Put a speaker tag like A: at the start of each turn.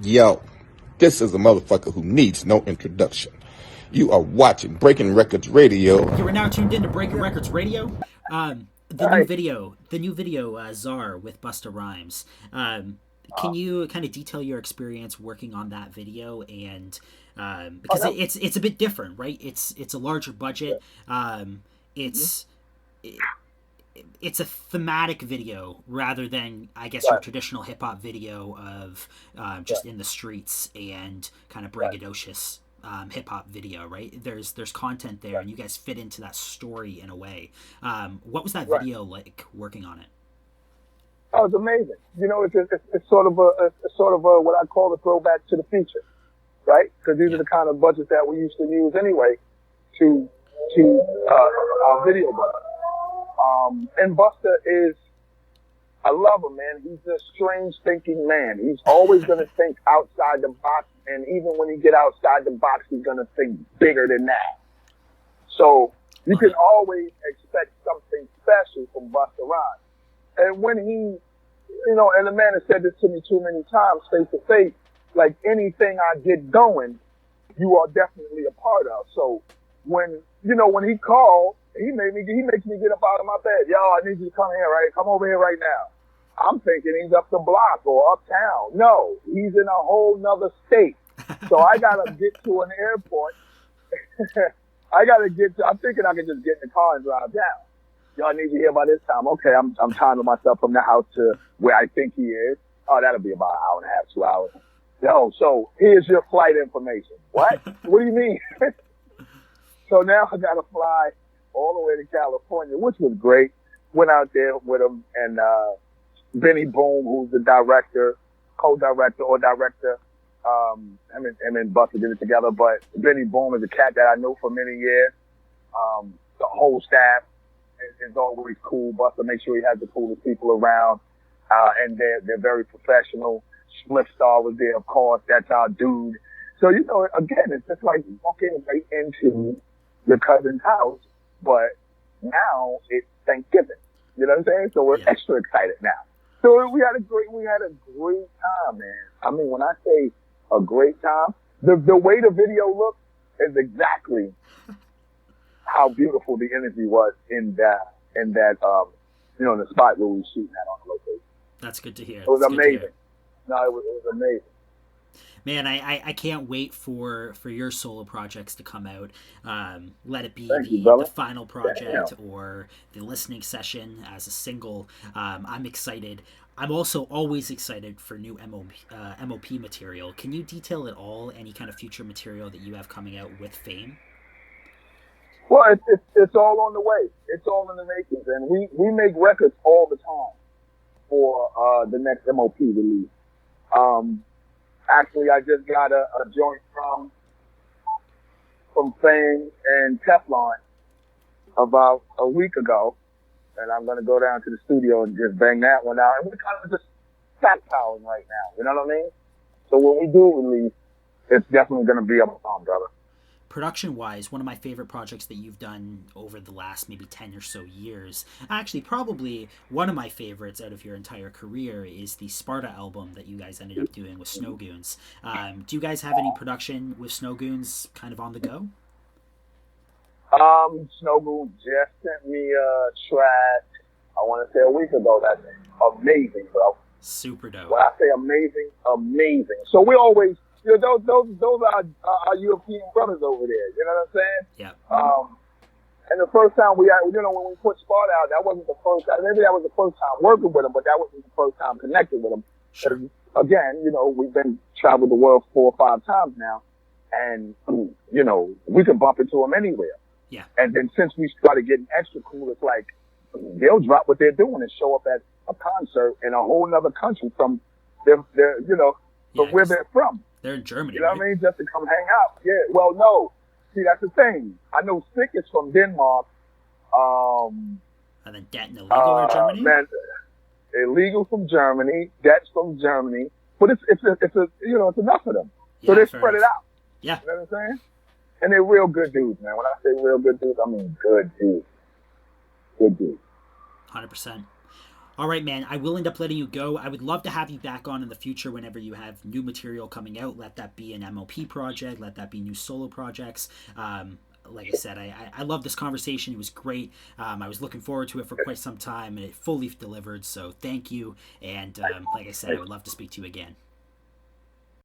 A: Yo, this is a motherfucker who needs no introduction. You are watching Breaking Records Radio.
B: You are now tuned in to Breaking Records Radio.
C: Right.
B: The new video, CZAR with Busta Rhymes. Can you kind of detail your experience working on that video? And because
C: that,
B: it's a bit different, right? It's a larger
C: yeah.
B: budget.
C: Mhm.
B: It's it's a thematic video rather than, I guess, your
C: Right.
B: traditional hip hop video of
C: Right.
B: just in the streets and kind of
C: Right.
B: braggadocious hip hop video, right? There's content there,
C: Right.
B: and you guys fit into that story in a way. What was that
C: Right.
B: video like working on it?
C: Oh, it's amazing. It's sort of a what I call a throwback to the future, right? Because these are
B: Yeah,
C: the kind of budgets that we used to use anyway to our video budget. And Busta is, I love him, man. He's a strange thinking man. He's always going to think outside the box, and even when he get outside the box, he's going to think bigger than that. So you
B: love
C: can
B: it.
C: always expect something special from Busta Rhymes. And when he, and the man has said this to me too many times, face to face, like anything I get going, you are definitely a part of. So when he called, he makes me get up out of my bed. Yo, I need you to come here, right? Come over here right now. I'm thinking he's up the block or uptown. No, he's in a whole nother state. So I gotta get to an airport. I'm thinking I can just get in the car and drive down. Yo, I need you here by this time. Okay, I'm timing myself from the house to where I think he is. Oh, that'll be about an hour and a half, 2 hours. Yo, so here's your flight information. What? What do you mean? So now I gotta fly all the way to California, which was great. Went out there with him and Benny Boom, who's the director, co-director or director. Him and Busta did it together, but Benny Boom is a cat that I know for many years. The whole staff is always cool. Busta makes sure he has the coolest people around, and they're very professional. Spliff Star was there, of course. That's our dude. So again, it's just like walking right into your cousin's house, but now it's Thanksgiving. You know what I'm saying? So we're
B: Yeah.
C: extra excited now. So we had a great time, man. I mean, when I say a great time, the way the video looks is exactly how beautiful the energy was in that in the spot where we were shooting at on the location.
B: That's good to hear.
C: It was
B: That's good to hear.
C: amazing. No, it was amazing.
B: Man, I can't wait for your solo projects to come out. Let it be
C: Thank you,
B: the
C: brother.
B: final project or the listening session as a single. I'm excited. I'm also always excited for new M.O.P material. Can you detail at all any kind of future material that you have coming out with Fame?
C: Well, it's all on the way. It's all in the makings, and we make records all the time for the next M.O.P release. Actually, I just got a joint from Fame and Teflon about a week ago, and I'm gonna go down to the studio and just bang that one out. And we're kind of just stockpiling right now. You know what I mean? So when we do release, it's definitely gonna be a bomb, brother.
B: Production wise, one of my favorite projects that you've done over the last maybe 10 or so years, actually probably one of my favorites out of your entire career, is the Sparta album that you guys ended up doing with Snow Goons. Do you guys have any production with Snow Goons kind of on the go?
C: Snowball just sent me a track, I want to say a week ago. That's amazing, bro.
B: Super dope.
C: When I say amazing, amazing. So we always, those are our European brothers over there. You know what I'm saying?
B: Yeah.
C: And the first time when we put Sparta out, that wasn't the first time. Maybe that was the first time working with him, but that wasn't the first time connected with him.
B: Sure.
C: Again, we've been traveled the world 4 or 5 times now, and we can bump into him anywhere.
B: Yeah.
C: And then since we started getting extra cool, it's like they'll drop what they're doing and show up at a concert in a whole nother country from from where they're from.
B: They're in Germany.
C: You know
B: right?
C: what I mean? Just to come hang out. Yeah. Well, no. See, that's the thing. I know Sick is from Denmark.
B: And then Det and Illegal are Germany?
C: Man, Illegal from Germany. That's from Germany. But it's enough of them. So
B: Yeah,
C: they
B: fair
C: spread it
B: enough.
C: out.
B: Yeah.
C: You know what I'm saying? And they're real good dudes, man. When I say real good dudes, I mean good dudes. Good dudes.
B: 100%. All right, man. I will end up letting you go. I would love to have you back on in the future whenever you have new material coming out. Let that be an M.O.P project. Let that be new solo projects. Like I said, I love this conversation. It was great. I was looking forward to it for quite some time, and it fully delivered. So thank you. And like I said, I would love to speak to you again.